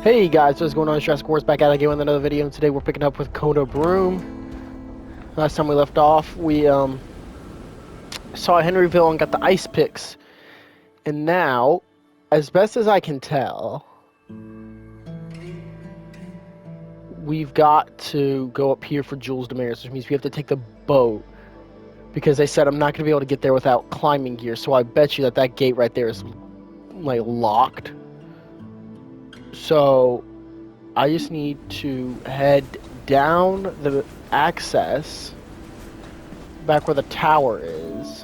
Hey guys, what's going on? It's Jurassic Wars back at it again with another video, and today we're picking up with Kona Broom. Last time we left off, we saw Henryville and got the ice picks. And now, as best as I can tell, we've got to go up here for Jules Demers, which means we have to take the boat. Because they said I'm not going to be able to get there without climbing gear, so I bet you that that gate right there is, like, locked. So I just need to head down the access back where the tower is,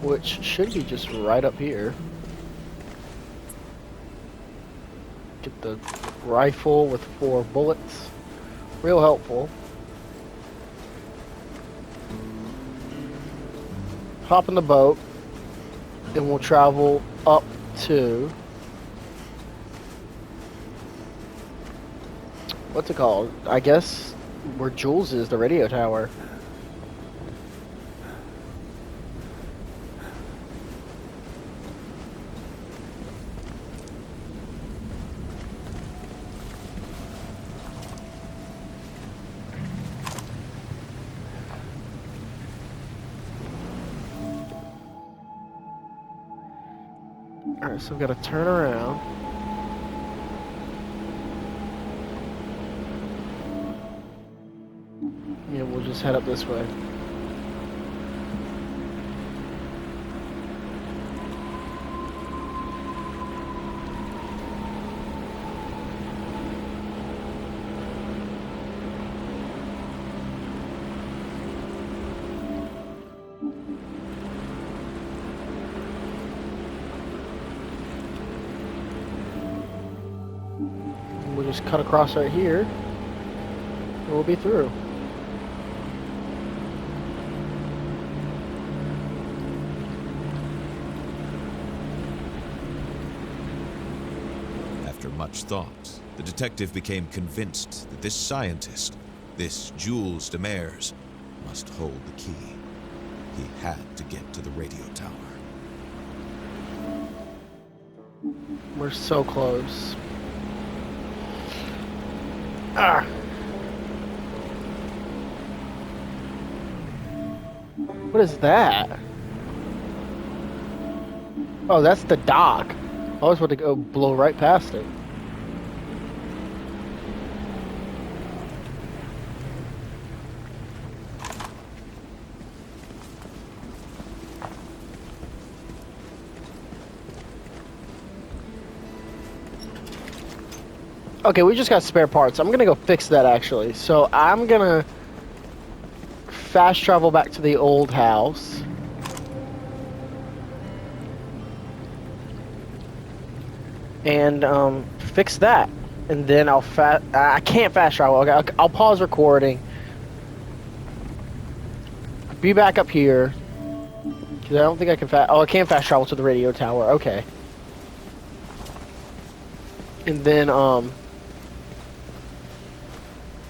which should be just right up here. Get the rifle with 4 bullets. Real helpful. Hop in the boat and we'll travel up to, what's it called? I guess where Jules is, the radio tower. Alright, so we've got to turn around. Yeah, we'll just head up this way. We'll just cut across right here, and we'll be through. After much thought, the detective became convinced that this scientist, this Jules Demers, must hold the key. He had to get to the radio tower. We're so close. Ah. What is that? Oh, that's the dock. I was about to go blow right past it. Okay, we just got spare parts. I'm gonna go fix that actually. So I'm gonna fast travel back to the old house. And fix that. And then I can't fast travel. Okay, I'll pause recording. Be back up here. Cause I don't think I can I can fast travel to the radio tower. Okay. And then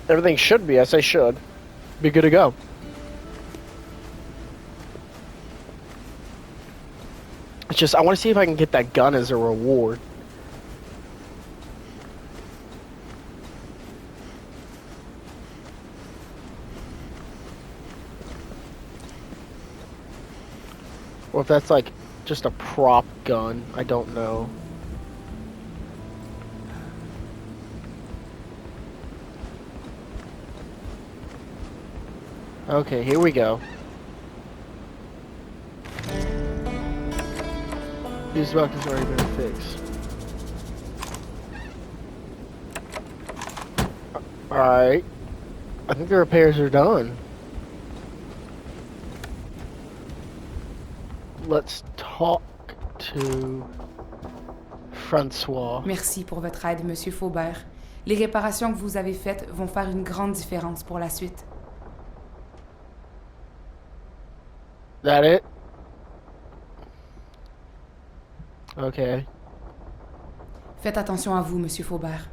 everything should be, I say should, be good to go. It's just, I want to see if I can get that gun as a reward. Or if that's like just a prop gun, I don't know. Okay, here we go. This box has already been fixed. Alright. I think the repairs are done. Let's talk to Francois. Merci pour votre aide, Monsieur Faubert. Les réparations que vous avez faites vont faire une grande différence pour la suite. That it? Okay. Faites attention à vous, Monsieur Faubert.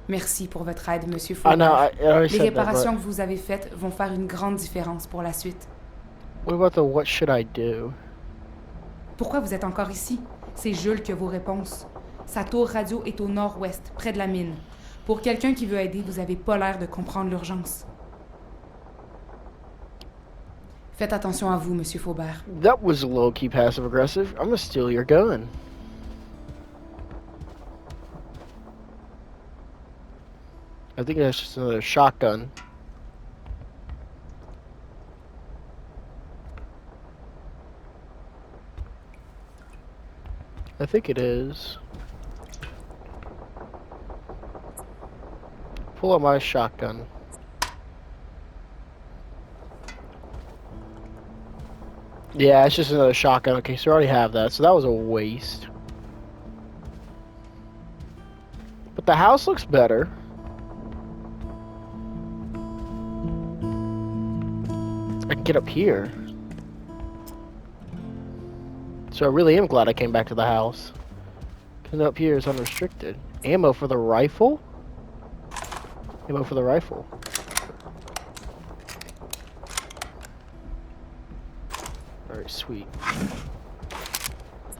Merci pour votre aide, Monsieur Faubert. Les réparations que vous avez faites vont faire une grande différence pour la suite. What about the what should I do? Pourquoi vous êtes encore ici? C'est Jules qui a vos réponses. Sa tour radio est au nord-ouest, près de la mine. Pour quelqu'un qui veut aider, vous avez pas l'air de comprendre l'urgence. Faites attention à vous, Monsieur Faubert. That was low-key passive-aggressive. I'm gonna steal your gun. I think that's just another shotgun. I think it is. Pull out my shotgun. Yeah, it's just another shotgun. Okay, so I already have that, so that was a waste. But the house looks better. I can get up here. So I really am glad I came back to the house. Because up here is unrestricted. Ammo for the rifle? Ammo for the rifle. Very sweet.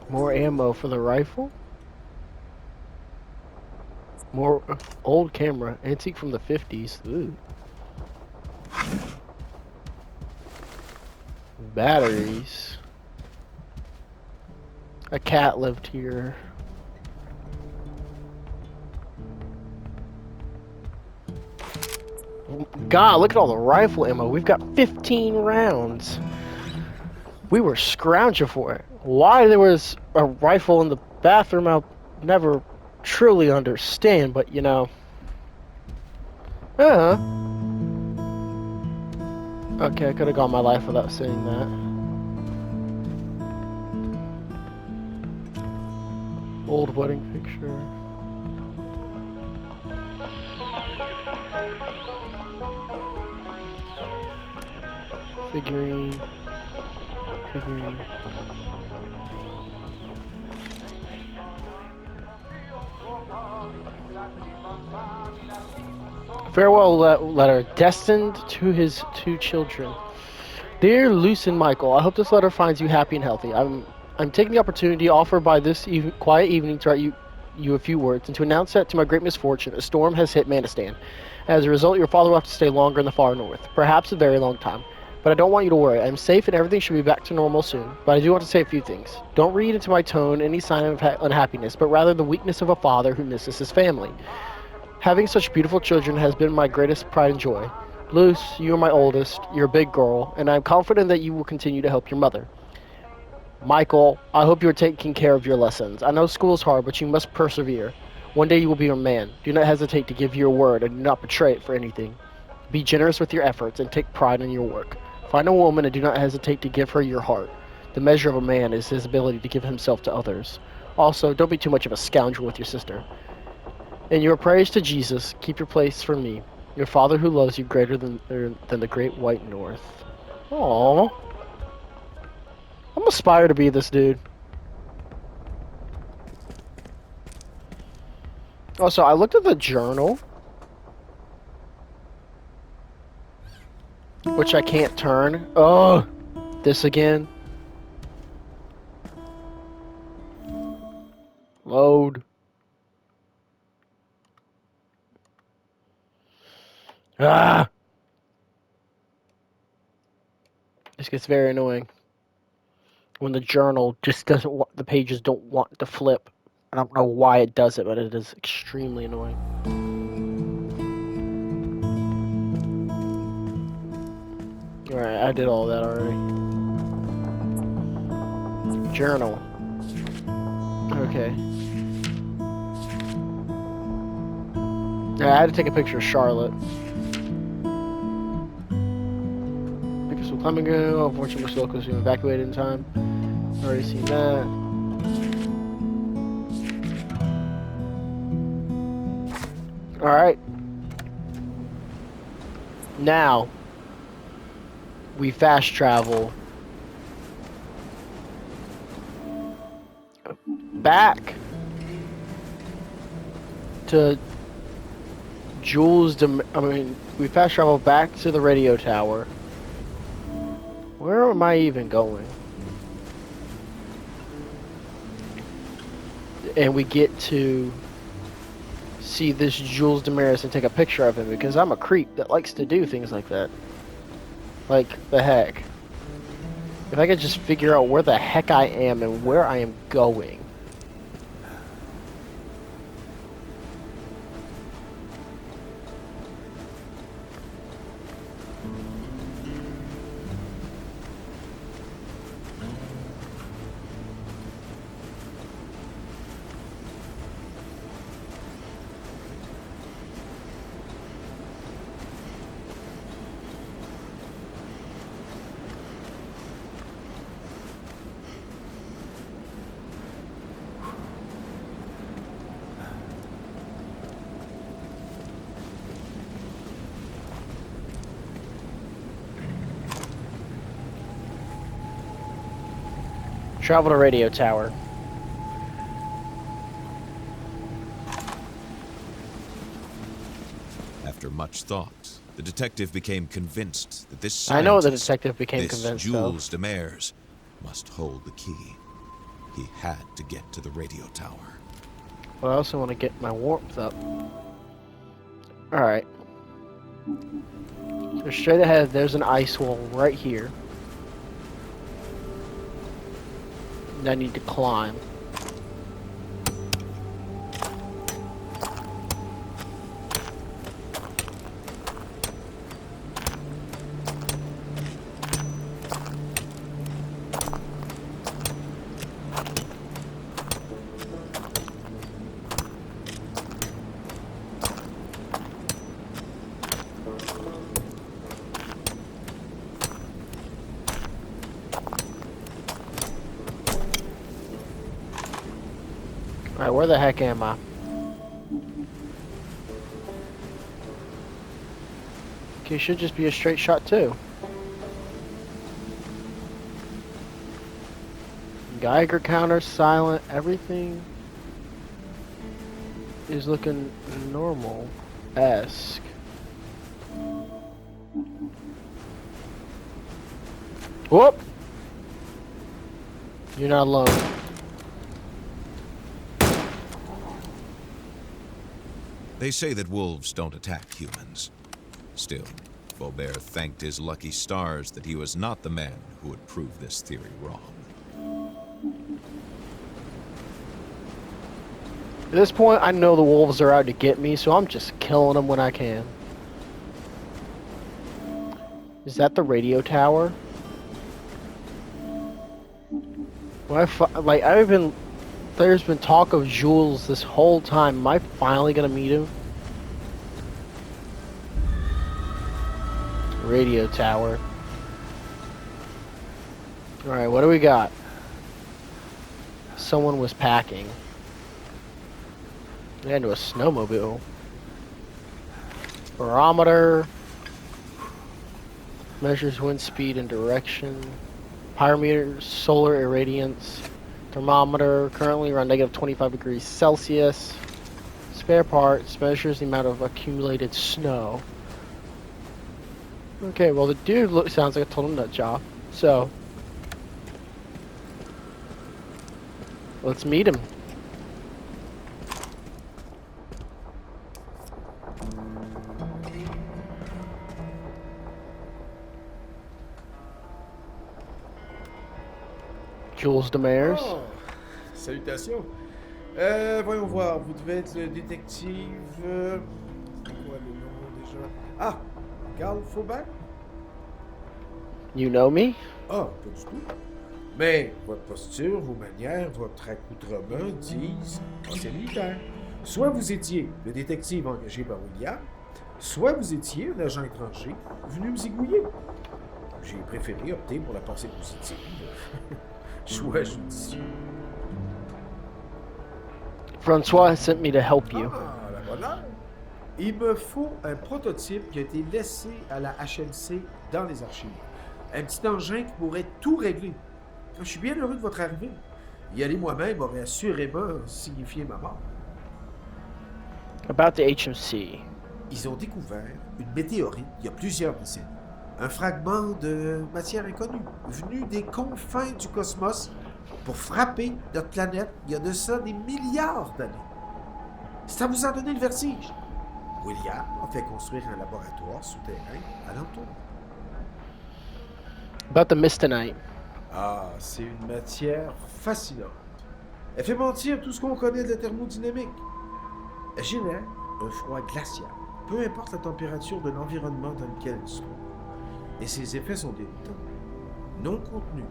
More ammo for the rifle? More old camera. Antique from the 50s. Ooh. Batteries. A cat lived here. God, look at all the rifle ammo. We've got 15 rounds. We were scrounging for it. Why there was a rifle in the bathroom, I'll never truly understand, but you know. Okay, I could have gone my life without saying that. Old wedding picture. Figurine. Farewell letter destined to his 2 children. Dear Luce and Michael, I hope this letter finds you happy and healthy. I'm taking the opportunity offered by this quiet evening to write you a few words and to announce that, to my great misfortune, a storm has hit Manistan. As a result, your father will have to stay longer in the far north, perhaps a very long time. But I don't want you to worry. I'm safe and everything should be back to normal soon. But I do want to say a few things. Don't read into my tone any sign of unhappiness, but rather the weakness of a father who misses his family. Having such beautiful children has been my greatest pride and joy. Luce, you are my oldest, you're a big girl, and I'm confident that you will continue to help your mother. Michael, I hope you are taking care of your lessons. I know school is hard, but you must persevere. One day you will be a man. Do not hesitate to give your word and do not betray it for anything. Be generous with your efforts and take pride in your work. Find a woman and do not hesitate to give her your heart. The measure of a man is his ability to give himself to others. Also, don't be too much of a scoundrel with your sister. In your prayers to Jesus, keep your place for me, your Father who loves you greater than the great white north. Aww. I'm aspire to be this dude. Also, I looked at the journal, which I can't turn. Oh, this again. Load. Ah! This gets very annoying. When the journal just doesn't want, the pages don't want to flip. I don't know why it does it, but it is extremely annoying. Alright, I did all that already. Journal. Okay. Yeah, I had to take a picture of Charlotte. Because we're climbing, unfortunately, we're locals who evacuated in time. Already seen that. Alright. Now, we fast travel back to Jules. We fast travel back to the radio tower. Where am I even going? and we get to see this Jules Damaris and take a picture of him because I'm a creep that likes to do things like that. Like the heck. If I could just figure out where the heck I am and where I am going. Travel to radio tower. After much thought, the detective became convinced that this I know the scientist, detective became this convinced, Jules Damares, must hold the key. He had to get to the radio tower. But I also want to get my warmth up. Alright. So straight ahead, there's an ice wall right here. And I need to climb. Alright, where the heck am I? Okay, should just be a straight shot too. Geiger counter silent, everything is looking normal-esque. Whoop! You're not alone. They say that wolves don't attack humans. Still, Faubert thanked his lucky stars that he was not the man who would prove this theory wrong. At this point, I know the wolves are out to get me, so I'm just killing them when I can. Is that the radio tower? There's been talk of Jules this whole time. Am I finally gonna meet him? Radio tower. Alright, what do we got? Someone was packing. They got into a snowmobile. Barometer. Measures wind speed and direction. Pyrometer, solar irradiance. Thermometer, currently around negative 25 degrees Celsius. Spare parts, measures the amount of accumulated snow. Okay, well the dude sounds like a total nut job. So, let's meet him. Jules Damares. Oh, salutations. Voyons voir, vous devez être le détective... C'est quoi le nom déjà? Ah, Carl Faubert? You know me? Ah, pas du tout. Mais votre posture, vos manières, votre accoutrement disent ancien militaire. Soit vous étiez le détective engagé par William, soit vous étiez un agent étranger venu me zigouiller. J'ai préféré opter pour la pensée positive. Choix judicieux. Francois has sent me to help you. Ah, la bonne heure. Il me faut un prototype qui a été laissé à la HMC dans les archives. Un petit engin qui pourrait tout régler. Je suis bien heureux de votre arrivée. Y aller moi-même aurait assurément signifié ma mort. About the HMC. Ils ont découvert une météorite il y a plusieurs décennies. Un fragment de matière inconnue, venu des confins du cosmos pour frapper notre planète il y a de ça des milliards d'années. Ça vous a donné le vertige. William a fait construire un laboratoire souterrain alentour. About the Mistonite. Ah, c'est une matière fascinante. Elle fait mentir tout ce qu'on connaît de la thermodynamique. Elle génère un froid glacial, peu importe la température de l'environnement dans lequel elle se trouve. Et ses effets sont déroutants. Non contenus,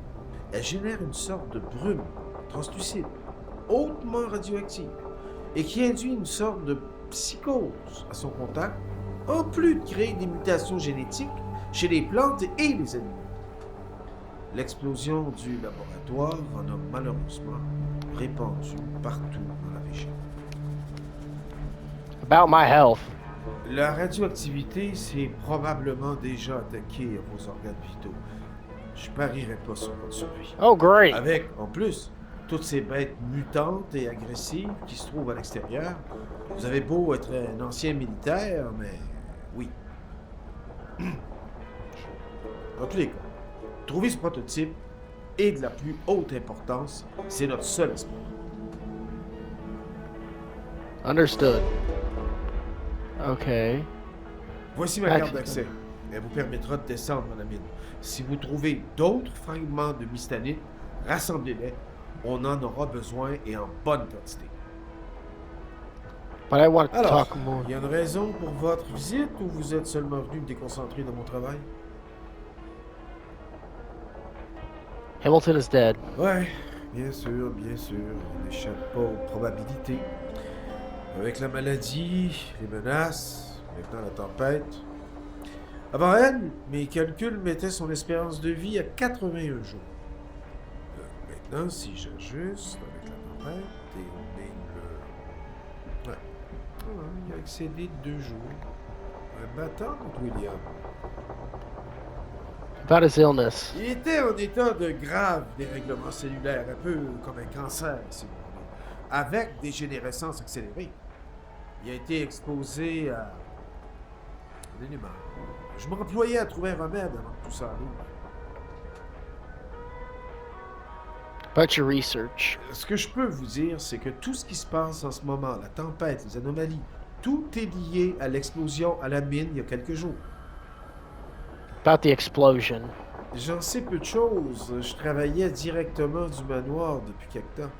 elle génère une sorte de brume translucide, hautement radioactive, et qui induit une sorte de psychose à son contact, en plus de créer des mutations génétiques chez les plantes et les animaux. L'explosion du laboratoire en a malheureusement répandu partout dans la région. About my health. La radioactivité s'est probablement déjà attaquée à vos organes vitaux. Je parierais pas sur votre survie. Oh, great. Avec, en plus, toutes ces bêtes mutantes et agressives qui se trouvent à l'extérieur, vous avez beau être un ancien militaire, mais oui. Dans tous les cas, trouver ce prototype est de la plus haute importance. C'est notre seul espoir. Understood. Okay. Voici ma carte d'accès. Elle vous permettra de descendre dans la mine. Si vous trouvez d'autres fragments de mystanite, rassemblez-les. On en aura besoin et en bonne quantité. But I want to Alors, talk more. il y a une raison pour votre visite ou vous êtes seulement venu me déconcentrer dans mon travail? Hamilton is dead. Ouais, bien sûr, bien sûr. On n'échappe pas aux probabilités. Avec la maladie, les menaces, maintenant la tempête. Avant elle, mes calculs mettaient son espérance de vie à 81 jours. Maintenant, si j'ajuste avec la tempête, et on est le... Ouais. Il a excédé de 2 jours. Un battant contre William. About his illness. Il était en état de grave dérèglement cellulaire, un peu comme un cancer, si vous voulez, avec des dégénérescence accélérée. Il a été exposé à... Donnez-moi. Je m'employais à trouver un remède avant que tout ça arrive. About your research. Ce que je peux vous dire, c'est que tout ce qui se passe en ce moment, la tempête, les anomalies, tout est lié à l'explosion à la mine il y a quelques jours. About the explosion. J'en sais peu de choses. Je travaillais directement du manoir depuis quelque temps.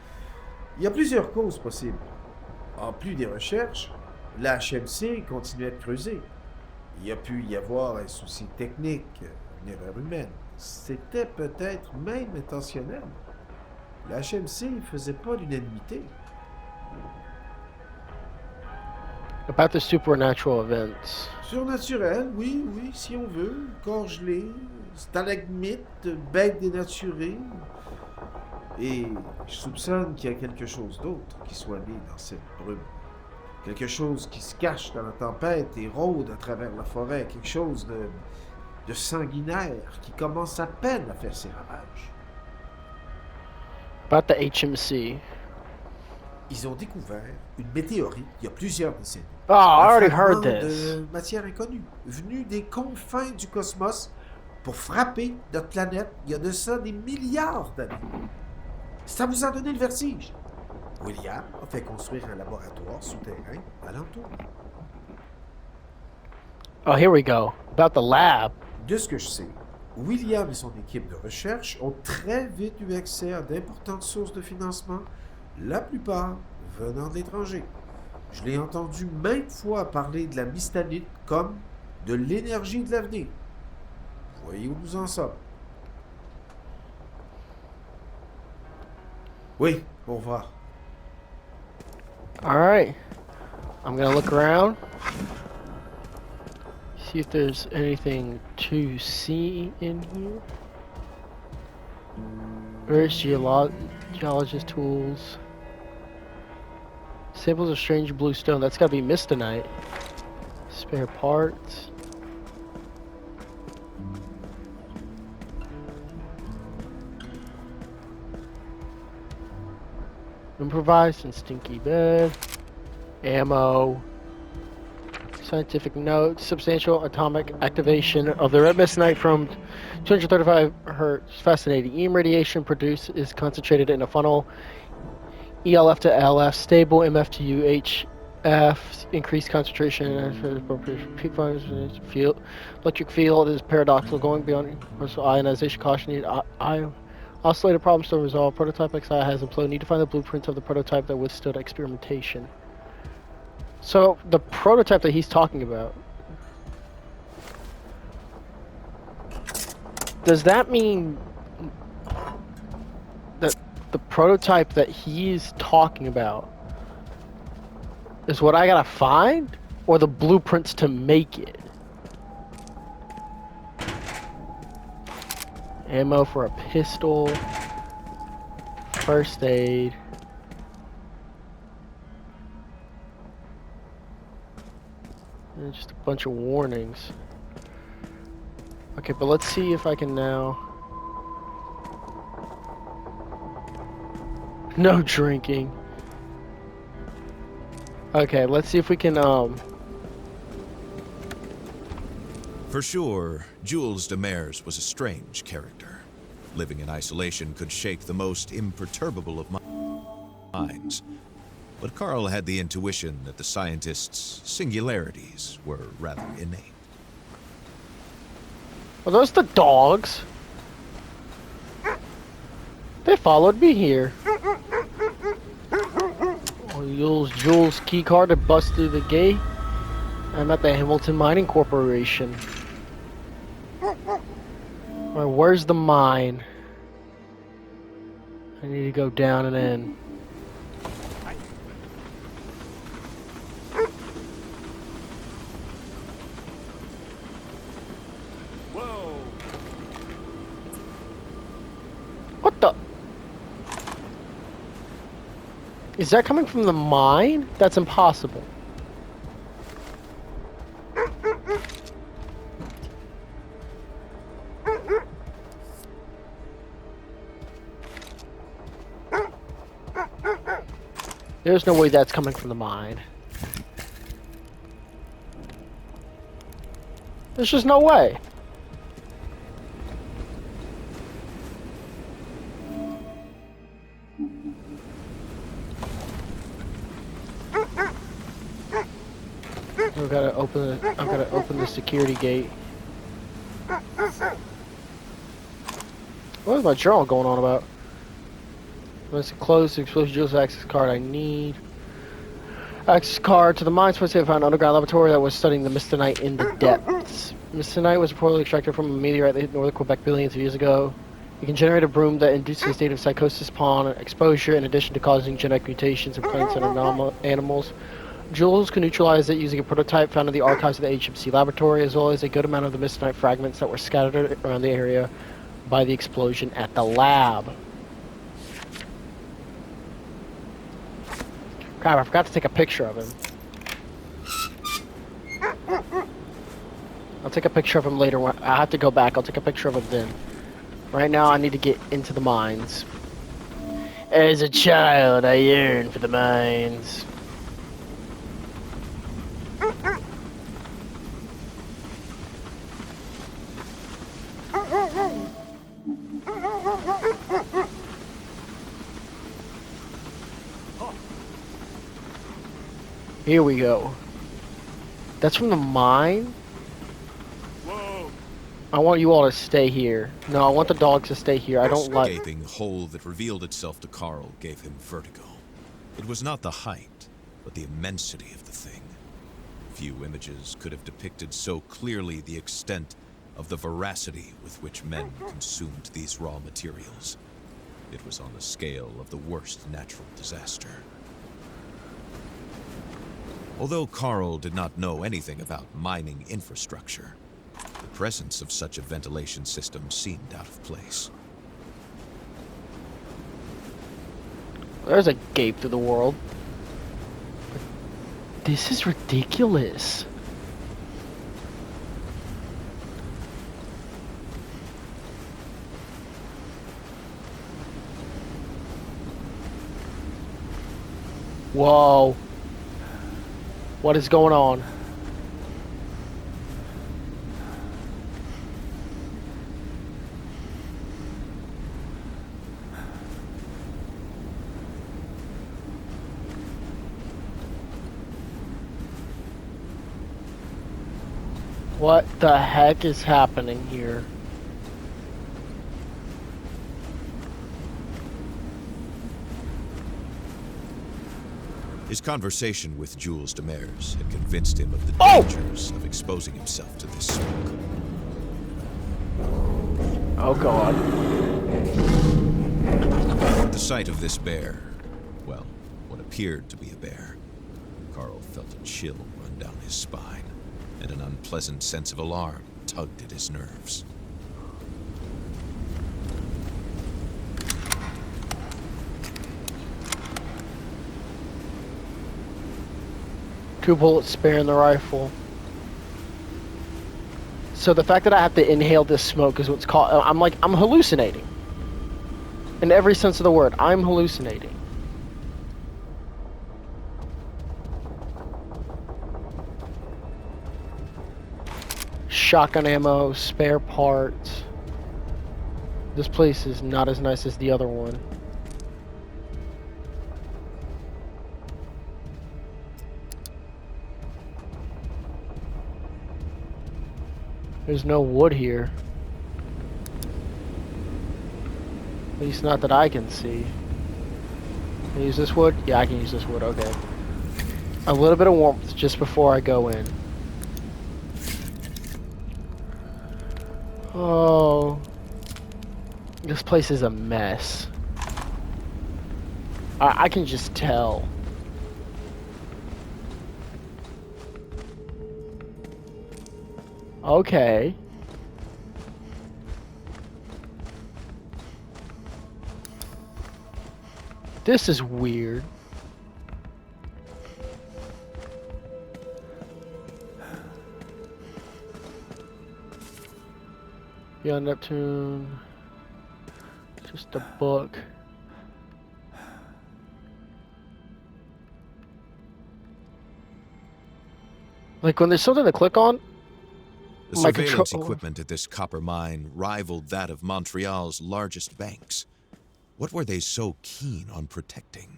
Il y a plusieurs causes possibles. En plus des recherches, la HMC continuait de creuser. Il y a pu y avoir un souci technique, une erreur humaine. C'était peut-être même intentionnel. La HMC ne faisait pas l'unanimité. About the supernatural events. Surnaturel, oui, oui, si on veut. Corps gelé, stalagmite, bête dénaturée. Et je soupçonne qu'il y a quelque chose d'autre qui soit né dans cette brume. Quelque chose qui se cache dans la tempête et rôde à travers la forêt. Quelque chose de sanguinaire qui commence à peine à faire ses ravages. About the HMC. Ils ont découvert une météorite il y a plusieurs décennies. Oh, I already Un heard fragment this. de matière inconnue, venu des confins du cosmos pour frapper notre planète il y a de ça des milliards d'années. Ça vous a donné le vertige. William a fait construire un laboratoire souterrain alentour. Oh, here we go. About the lab. De ce que je sais, William et son équipe de recherche ont très vite eu accès à d'importantes sources de financement, la plupart venant de l'étranger. Je l'ai entendu maintes fois parler de la mystanite comme de l'énergie de l'avenir. Vous voyez où nous en sommes. Oui, au revoir. All right. I'm gonna look around. See if there's anything to see in here. Where's geologist tools? Samples of strange blue stone. That's gotta be Mistonite. Spare parts. Improvised and stinky bed. Ammo. Scientific note: substantial atomic activation of the red Messonite from 235 hertz. Fascinating. EM radiation produced is concentrated in a funnel. ELF to LF, stable. MF to UHF, increased concentration. Peak field. Electric field is paradoxical, going beyond ionization. Caution need oscillator problems to resolve. Prototype XI has imploded. Need to find the blueprints of the prototype that withstood experimentation. So, the prototype that he's talking about, does that mean that the prototype that he's talking about is what I gotta find, or the blueprints to make it? Ammo for a pistol, first aid. And just a bunch of warnings. Okay, but let's see if I can now. No drinking. Okay, let's see if we can, For sure, Jules Demers was a strange character. Living in isolation could shake the most imperturbable of minds. But Carl had the intuition that the scientist's singularities were rather innate. Are those the dogs? They followed me here. I'll use Jules' keycard to bust through the gate. I'm at the Hamilton Mining Corporation. Alright, where's the mine? I need to go down and in. What the? Is that coming from the mine? That's impossible. There's no way that's coming from the mine. There's just no way. I've gotta open the security gate. What is my journal going on about? Let's close the explosive Jules access card I need. Access card to the mine. Supposed to have found an underground laboratory that was studying the Mystonnite in the depths. Mystonnite was reportedly extracted from a meteorite that hit northern Quebec billions of years ago. It can generate a broom that induces a state of psychosis upon exposure, in addition to causing genetic mutations in plants and animals. Jules can neutralize it using a prototype found in the archives of the HMC laboratory, as well as a good amount of the Mystonnite fragments that were scattered around the area by the explosion at the lab. Crap, I forgot to take a picture of him. I'll take a picture of him later. I have to go back. I'll take a picture of him then. Right now, I need to get into the mines. As a child, I yearned for the mines. Here we go. That's from the mine? Whoa. I want you all to stay here. No, I want the dogs to stay here. I don't The like... gaping hole that revealed itself to Carl gave him vertigo. It was not the height, but the immensity of the thing. Few images could have depicted so clearly the extent of the voracity with which men consumed these raw materials. It was on the scale of the worst natural disaster. Although Carl did not know anything about mining infrastructure, the presence of such a ventilation system seemed out of place. There's a gate through the world. This is ridiculous. Whoa. What is going on? What the heck is happening here? His conversation with Jules Demers had convinced him of the Oh! dangers of exposing himself to this smoke. Oh god. At the sight of this bear, well, what appeared to be a bear, Carl felt a chill run down his spine, and an unpleasant sense of alarm tugged at his nerves. Two bullets spare in the rifle. So the fact that I have to inhale this smoke is what's called... I'm hallucinating. In every sense of the word, I'm hallucinating. Shotgun ammo, spare parts. This place is not as nice as the other one. There's no wood here. At least not that I can see. Can I use this wood? Yeah, I can use this wood, okay. A little bit of warmth just before I go in. Oh. This place is a mess. I can just tell. Okay. This is weird. Beyond Neptune. Just a book. Like when there's something to click on. The surveillance equipment at this copper mine rivaled that of Montreal's largest banks. What were they so keen on protecting?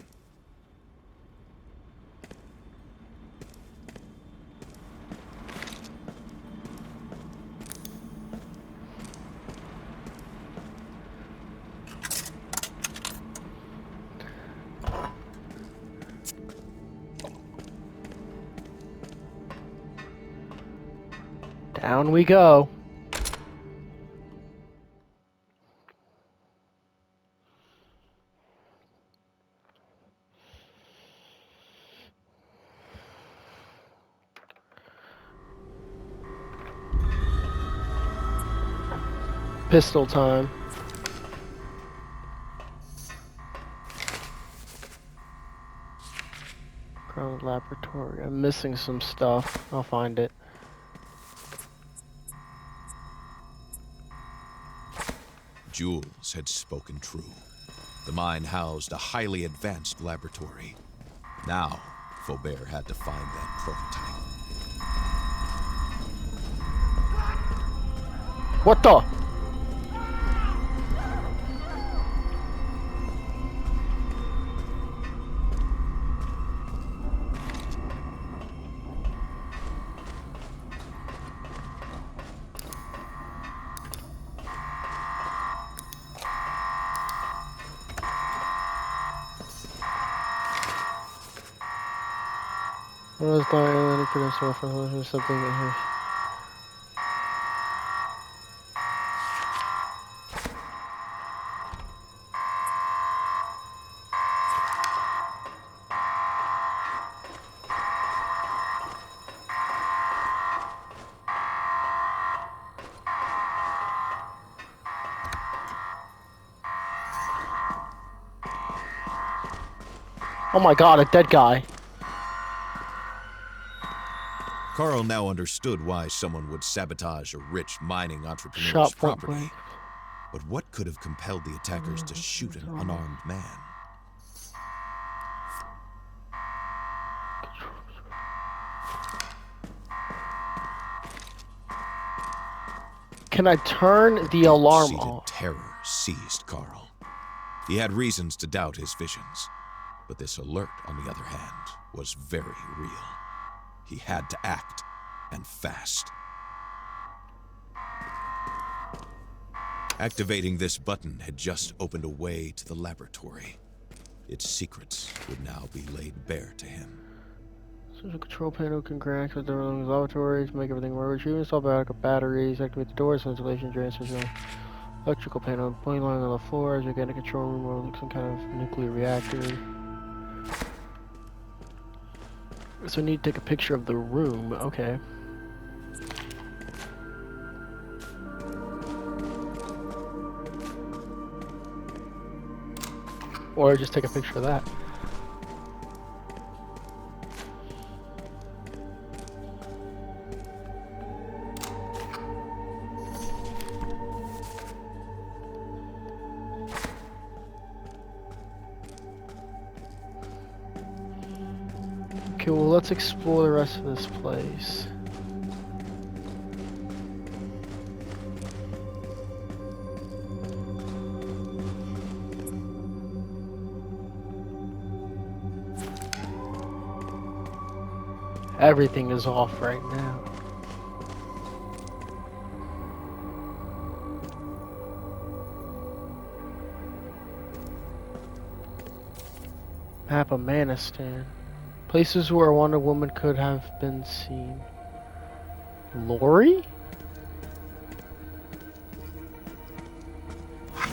Down we go. Pistol time. Crown Laboratory. I'm missing some stuff. I'll find it. Jules had spoken true. The mine housed a highly advanced laboratory. Now, Faubert had to find that prototype. What the? What was going on? Any producer for something in here? Oh my god, a dead guy. Carl now understood why someone would sabotage a rich mining entrepreneur's Shot point property. blank. But what could have compelled the attackers to shoot an unarmed man? Can I turn the alarm Seated off? terror seized Carl. He had reasons to doubt his visions, but this alert, on the other hand, was very real. He had to act, and fast. Activating this button had just opened a way to the laboratory. Its secrets would now be laid bare to him. Central control panel can grant access to the laboratories, make everything work. Retrieve install backup batteries, activate the doors, ventilation, drain system. Electrical panel, point line on the floor, as you get a control room or some kind of nuclear reactor. So we need to take a picture of the room, okay. Or just take a picture of that. Okay, well, let's explore the rest of this place. Everything is off right now. Map of Manistan. Places where a Wonder Woman could have been seen. Lori? I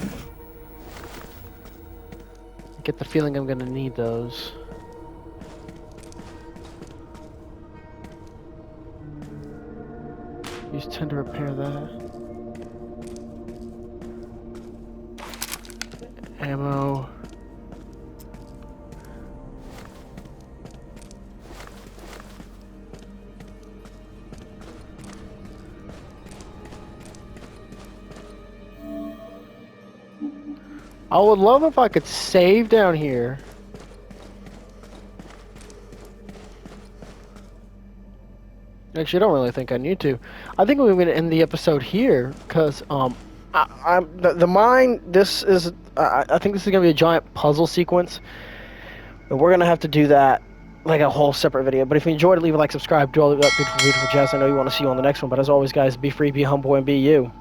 get the feeling I'm gonna need those. Use 10 to repair that. Ammo. I would love if I could save down here. Actually, I don't really think I need to. I think we're going to end the episode here because the mine. This is I think this is going to be a giant puzzle sequence, and we're going to have to do that like a whole separate video. But if you enjoyed it, leave a like, subscribe, do all that beautiful jazz. I know you want to see you on the next one. But as always, guys, be free, be humble, and be you.